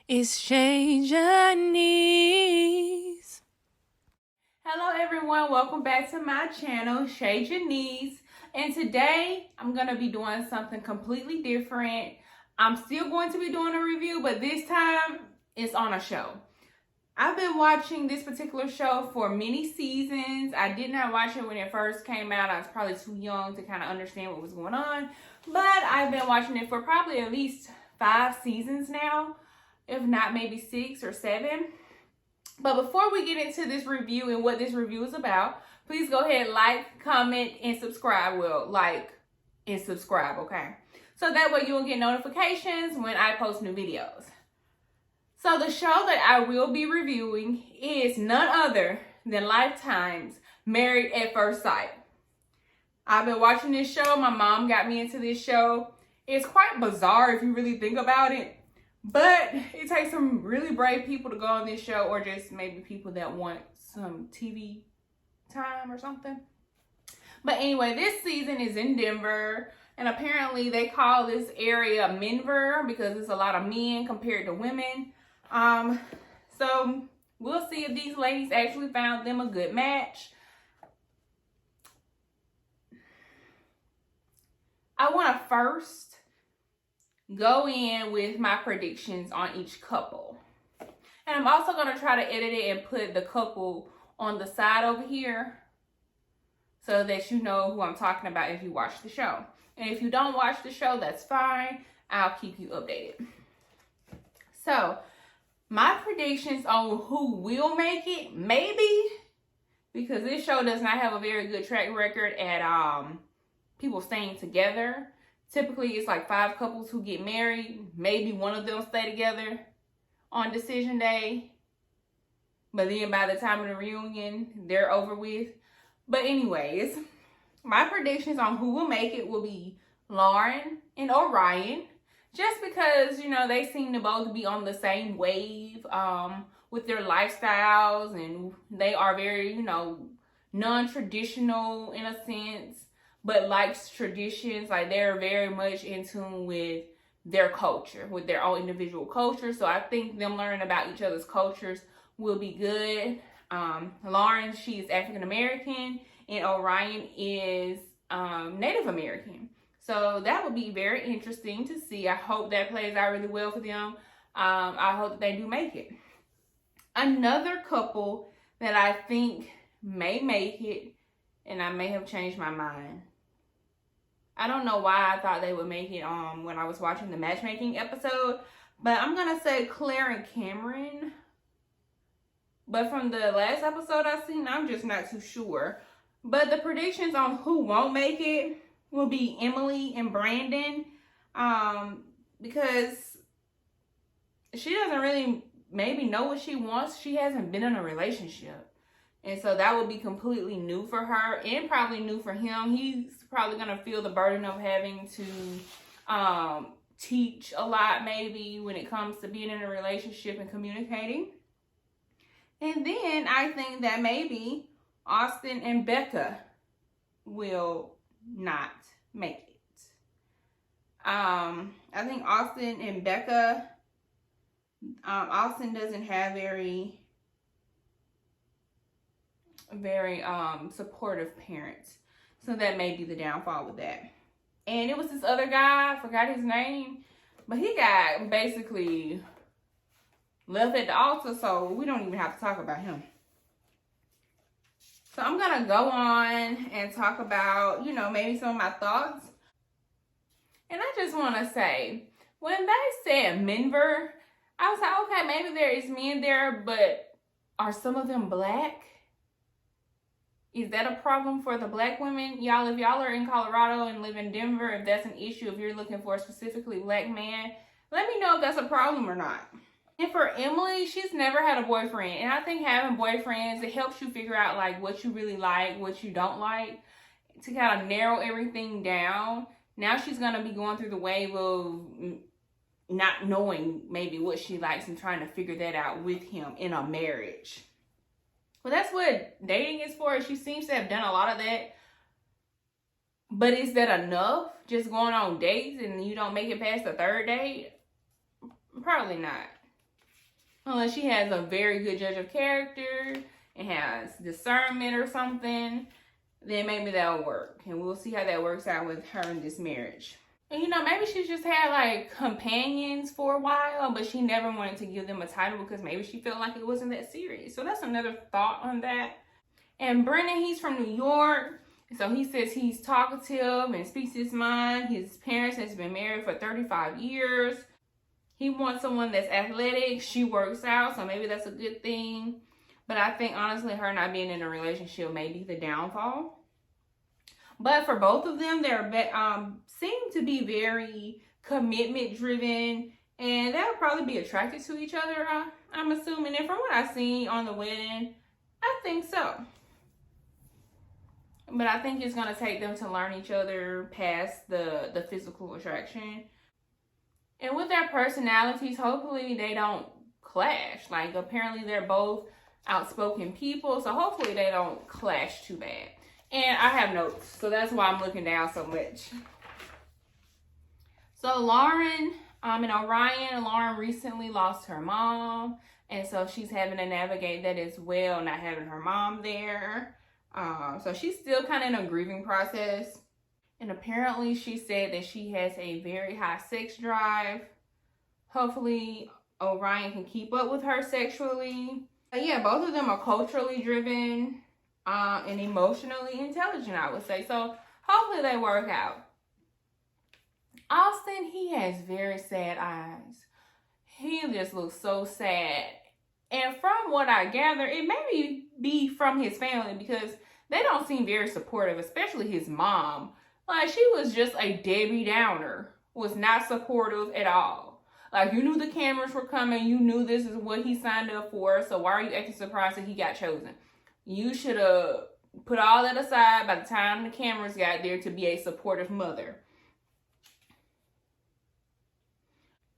It's Shay Janice. Hello everyone, welcome back to my channel, Shay Janice. And today I'm going to be doing something completely different. I'm still going to be doing a review, but this time it's on a show. I've been watching this particular show for many seasons. I did not watch it when it first came out. I was probably too young to kind of understand what was going on. But I've been watching it for probably at least 5 seasons now, if not maybe 6 or 7. But before we get into this review and what this review is about, please go ahead, like, comment, and subscribe. Well, like and subscribe, okay? So that way you will get notifications when I post new videos. So the show that I will be reviewing is none other than Lifetime's Married at First Sight. I've been watching this show. My mom got me into this show. It's quite bizarre if you really think about it. But it takes some really brave people to go on this show, or just maybe people that want some TV time or something. But anyway, this season is in Denver, and apparently they call this area Menver because there's a lot of men compared to women. So we'll see if these ladies actually found them a good match. I want to first go in with my predictions on each couple. And I'm also going to try to edit it and put the couple on the side over here so that you know who I'm talking about if you watch the show. And if you don't watch the show, that's fine. I'll keep you updated. So, my predictions on who will make it, maybe, because this show does not have a very good track record at people staying together. Typically, it's like 5 couples who get married. Maybe one of them stay together on decision day. But then by the time of the reunion, they're over with. But anyways, my predictions on who will make it will be Lauren and Orion. Just because, you know, they seem to both be on the same wave with their lifestyles. And they are very, you know, non-traditional in a sense, but likes traditions. Like, they're very much in tune with their culture, with their own individual culture. So I think them learning about each other's cultures will be good. Lauren, she is African American, and Orion is Native American. So that would be very interesting to see. I hope that plays out really well for them. I hope that they do make it. Another couple that I think may make it, and I may have changed my mind. I don't know why I thought they would make it when I was watching the matchmaking episode, but I'm going to say Claire and Cameron. But from the last episode I've seen, I'm just not too sure. But the predictions on who won't make it will be Emily and Brandon, because she doesn't really maybe know what she wants. She hasn't been in a relationship. And so that would be completely new for her and probably new for him. He's probably going to feel the burden of having to teach a lot maybe when it comes to being in a relationship and communicating. And then I think that maybe Austin and Becca will not make it. I think Austin and Becca, Austin doesn't have very supportive parents. So that may be the downfall with that. And it was this other guy, I forgot his name, but he got basically left at the altar, so we don't even have to talk about him. So I'm going to go on and talk about, you know, maybe some of my thoughts. And I just want to say, when they said Menver, I was like, okay, maybe there is men there, but are some of them black? Is that a problem for the black women? Y'all, if y'all are in Colorado and live in Denver, if that's an issue, if you're looking for a specifically black man, let me know if that's a problem or not. And for Emily, she's never had a boyfriend. And I think having boyfriends, it helps you figure out like what you really like, what you don't like, to kind of narrow everything down. Now she's going to be going through the wave of not knowing maybe what she likes and trying to figure that out with him in a marriage. Well, that's what dating is for. She seems to have done a lot of that. But is that enough? Just going on dates and you don't make it past the 3rd date? Probably not. Unless she has a very good judge of character and has discernment or something, then maybe that'll work. And we'll see how that works out with her in this marriage. And you know, maybe she's just had like companions for a while, but she never wanted to give them a title because maybe she felt like it wasn't that serious. So that's another thought on that. And Brennan, he's from New York. So he says he's talkative and speaks his mind. His parents has been married for 35 years. He wants someone that's athletic. She works out, so maybe that's a good thing. But I think, honestly, her not being in a relationship may be the downfall. But for both of them, they seem to be very commitment-driven. And they'll probably be attracted to each other, I'm assuming. And from what I've seen on the wedding, I think so. But I think it's going to take them to learn each other past the physical attraction. And with their personalities, hopefully they don't clash. Like, apparently they're both outspoken people, so hopefully they don't clash too bad. And I have notes, so that's why I'm looking down so much. So Lauren and Orion, Lauren recently lost her mom, and so she's having to navigate that as well, not having her mom there. So she's still kind of in a grieving process. And apparently she said that she has a very high sex drive. Hopefully Orion can keep up with her sexually. But yeah, both of them are culturally driven and emotionally intelligent, I would say. So hopefully they work out. Austin, he has very sad eyes. He just looks so sad. And from what I gather, it may be from his family because they don't seem very supportive, especially his mom. Like, she was just a Debbie Downer. Was not supportive at all. Like, you knew the cameras were coming. You knew this is what he signed up for. So why are you acting surprised that he got chosen? You should have put all that aside by the time the cameras got there to be a supportive mother.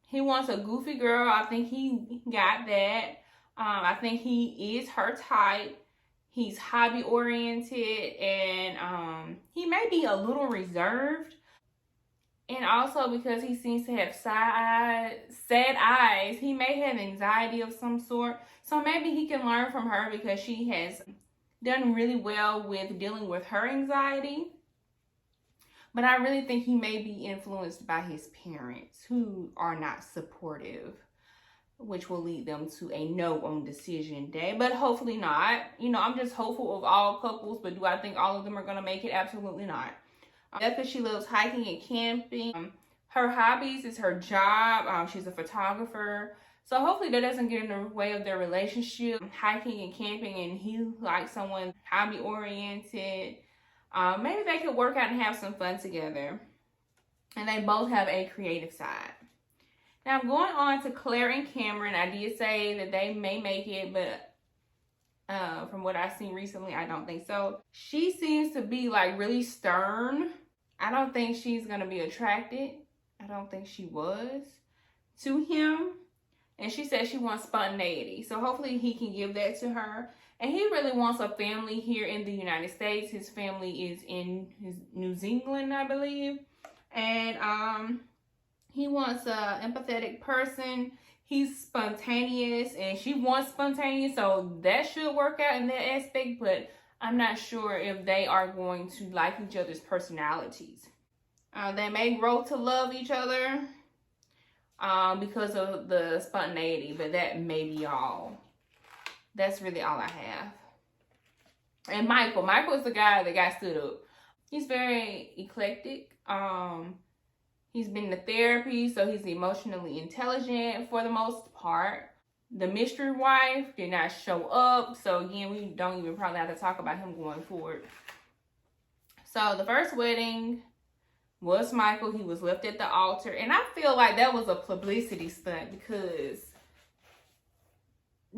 He wants a goofy girl. I think he got that. I think he is her type. He's hobby oriented and he may be a little reserved. And also because he seems to have sad eyes, he may have anxiety of some sort. So maybe he can learn from her because she has done really well with dealing with her anxiety. But I really think he may be influenced by his parents who are not supportive, which will lead them to a no on decision day, but hopefully not. You know, I'm just hopeful of all couples, but do I think all of them are going to make it? Absolutely not. That's because she loves hiking and camping. Her hobbies is her job. She's a photographer. So hopefully that doesn't get in the way of their relationship. Hiking and camping, and he likes someone hobby oriented. Maybe they could work out and have some fun together. And they both have a creative side. Now, I'm going on to Claire and Cameron. I did say that they may make it, but from what I've seen recently, I don't think so. She seems to be like really stern. I don't think she's going to be attracted. I don't think she was to him. And she said she wants spontaneity. So hopefully he can give that to her. And he really wants a family here in the United States. His family is in New Zealand, I believe. And he wants an empathetic person. He's spontaneous and she wants spontaneous. So that should work out in that aspect. But I'm not sure if they are going to like each other's personalities. They may grow to love each other because of the spontaneity. But that may be all. That's really all I have. And Michael is the guy that got stood up. He's very eclectic. He's been to therapy, so he's emotionally intelligent for the most part. The mystery wife did not show up, so again, we don't even probably have to talk about him going forward. So the first wedding was Michael. He was left at the altar, and I feel like that was a publicity stunt because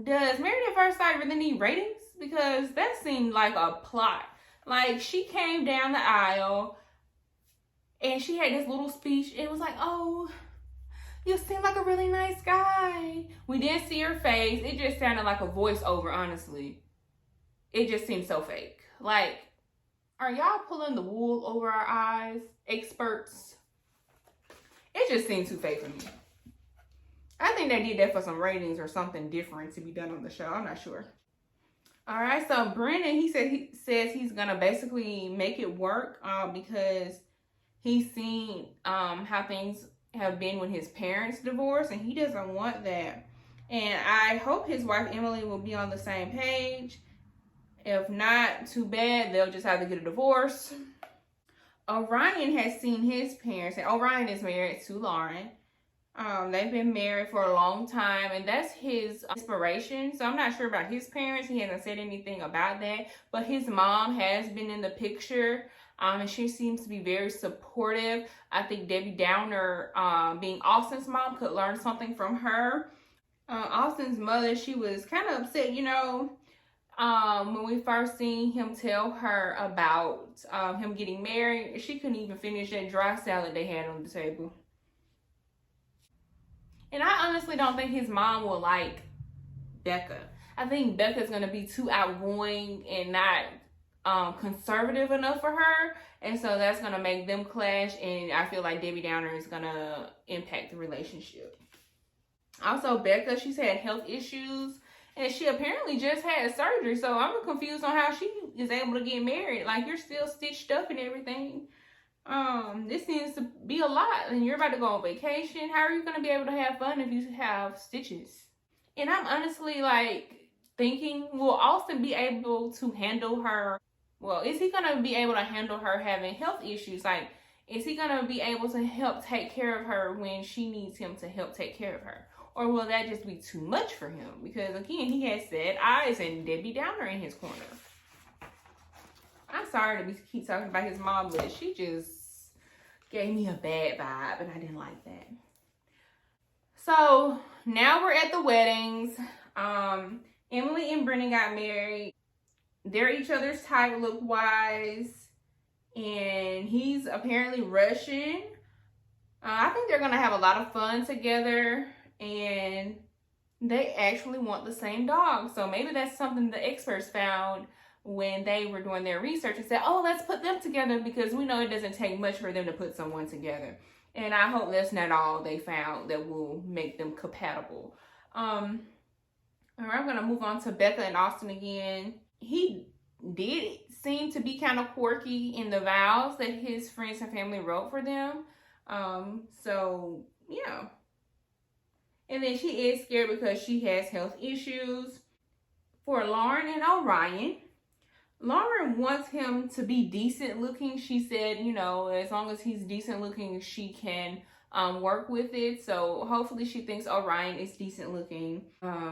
does Married at First Sight really need ratings? Because that seemed like a plot. Like, she came down the aisle and she had this little speech. It was like, oh, you seem like a really nice guy. We didn't see her face. It just sounded like a voiceover, honestly. It just seemed so fake. Like, are y'all pulling the wool over our eyes, experts? It just seemed too fake for me. I think they did that for some ratings or something different to be done on the show. I'm not sure. All right, so Brennan, he says he's gonna basically make it work because he's seen how things have been when his parents divorced, and he doesn't want that. And I hope his wife Emily will be on the same page. If not, too bad. They'll just have to get a divorce. Orion has seen his parents, and Orion is married to Lauren. They've been married for a long time, and that's his inspiration. So I'm not sure about his parents. He hasn't said anything about that, but his mom has been in the picture. And she seems to be very supportive. I think Debbie Downer, being Austin's mom, could learn something from her. Austin's mother, she was kind of upset, you know, when we first seen him tell her about him getting married. She couldn't even finish that dry salad they had on the table. And I honestly don't think his mom will like Becca. I think Becca's going to be too outgoing and not conservative enough for her. And so that's going to make them clash. And I feel like Debbie Downer is going to impact the relationship. Also, Becca, she's had health issues. And she apparently just had surgery. So I'm confused on how she is able to get married. Like, you're still stitched up and everything. This seems to be a lot, and you're about to go on vacation. How are you going to be able to have fun if you have stitches? And I'm honestly like thinking, will Austin be able to handle her? Well, is he going to be able to handle her having health issues? Like, is he going to be able to help take care of her when she needs him to help take care of her? Or will that just be too much for him? Because again, he has sad eyes and Debbie Downer in his corner. I'm sorry to keep talking about his mom, but she just gave me a bad vibe, and I didn't like that. So now we're at the weddings. Emily and Brennan got married. They're each other's type look-wise, and he's apparently Russian. I think they're gonna have a lot of fun together, and they actually want the same dog. So maybe that's something the experts found when they were doing their research and said, oh, let's put them together, because we know it doesn't take much for them to put someone together. And I hope that's not all they found that will make them compatible. All right, I'm going to move on to Becca and Austin again. He did seem to be kind of quirky in the vows that his friends and family wrote for them. So, yeah. And then she is scared because she has health issues. For Lauren and Orion, Lauren wants him to be decent looking. She said, you know, as long as he's decent looking, she can work with it. So hopefully she thinks Orion is decent looking.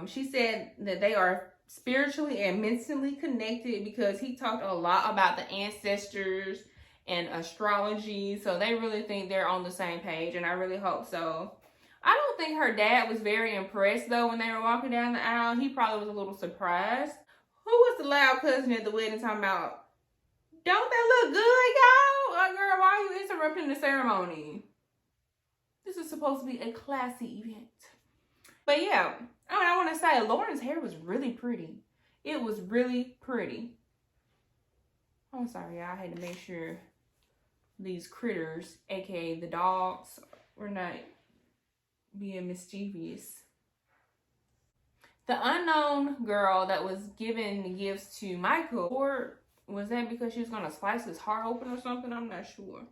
She said that they are spiritually and mentally connected because he talked a lot about the ancestors and astrology. So they really think they're on the same page, and I really hope so. I don't think her dad was very impressed, though, when they were walking down the aisle. He probably was a little surprised. Who was the loud cousin at the wedding talking about, don't that look good, y'all? Girl, why are you interrupting the ceremony? This is supposed to be a classy event. But yeah, I want to say Lauren's hair was really pretty. It was really pretty. I'm sorry, y'all. I had to make sure these critters, aka the dogs, were not being mischievous. The unknown girl that was giving the gifts to Michael, or was that because she was going to slice his heart open or something? I'm not sure.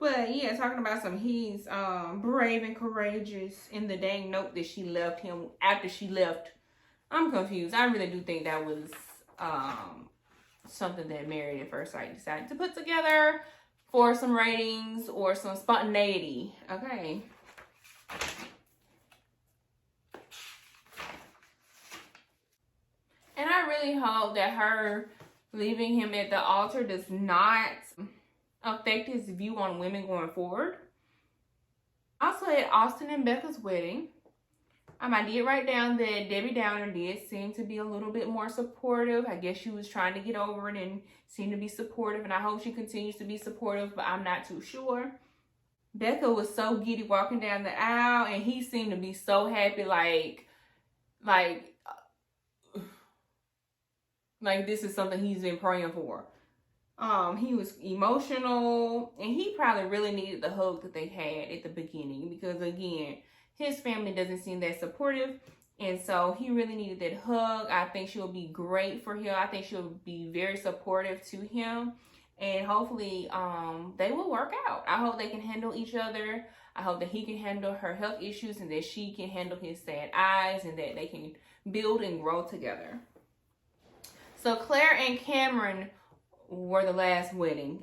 But yeah, talking about he's brave and courageous in the dang note that she left him after she left. I'm confused. I really do think that was something that Married at First Sight decided to put together for some ratings or some spontaneity. Okay. And I really hope that her leaving him at the altar does not affect his view on women going forward. Also at Austin and Becca's wedding, I did write down that Debbie Downer did seem to be a little bit more supportive. I guess she was trying to get over it and seemed to be supportive, and I hope she continues to be supportive, but I'm not too sure. Becca was so giddy walking down the aisle, and he seemed to be so happy, like this is something he's been praying for. He was emotional, and he probably really needed the hug that they had at the beginning, because again, his family doesn't seem that supportive. And so he really needed that hug. I think she'll be great for him. I think she'll be very supportive to him. And hopefully they will work out. I hope they can handle each other. I hope that he can handle her health issues and that she can handle his sad eyes and that they can build and grow together. So Claire and Cameron were the last wedding.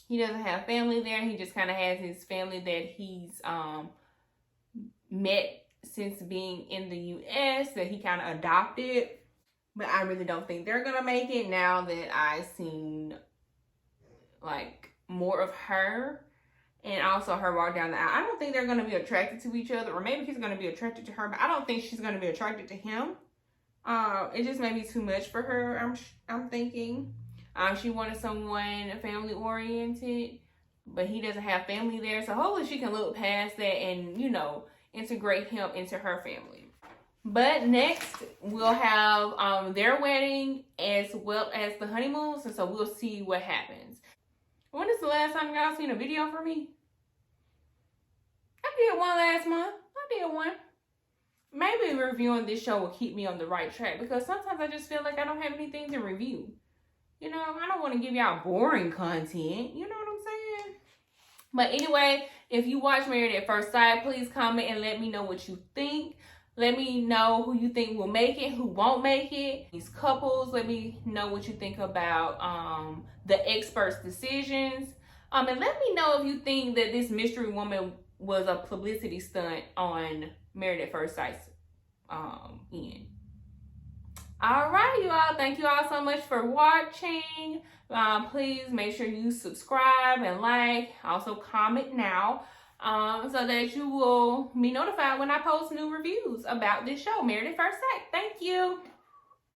He doesn't have family there. He just kind of has his family that he's met since being in the U.S. that he kind of adopted. But I really don't think they're going to make it now that I've seen like more of her and also her walk down the aisle. I don't think they're going to be attracted to each other, or maybe he's going to be attracted to her, but I don't think she's going to be attracted to him. It just may be too much for her, I'm thinking. She wanted someone family oriented, but he doesn't have family there. So hopefully she can look past that and, you know, integrate him into her family. But next we'll have their wedding as well as the honeymoon. So we'll see what happens. When is the last time y'all seen a video from me? I did one last month. I did one. Maybe reviewing this show will keep me on the right track, because sometimes I just feel like I don't have anything to review. You know, I don't want to give y'all boring content. You know what I'm saying? But anyway, if you watch Married at First Sight, please comment and let me know what you think. Let me know who you think will make it, who won't make it. These couples, let me know what you think about the experts' decisions. And let me know if you think that this mystery woman was a publicity stunt on Married at First Sight's end. All right, you all. Thank you all so much for watching. Please make sure you subscribe and like. Also comment now so that you will be notified when I post new reviews about this show, Married at First Sight. Thank you.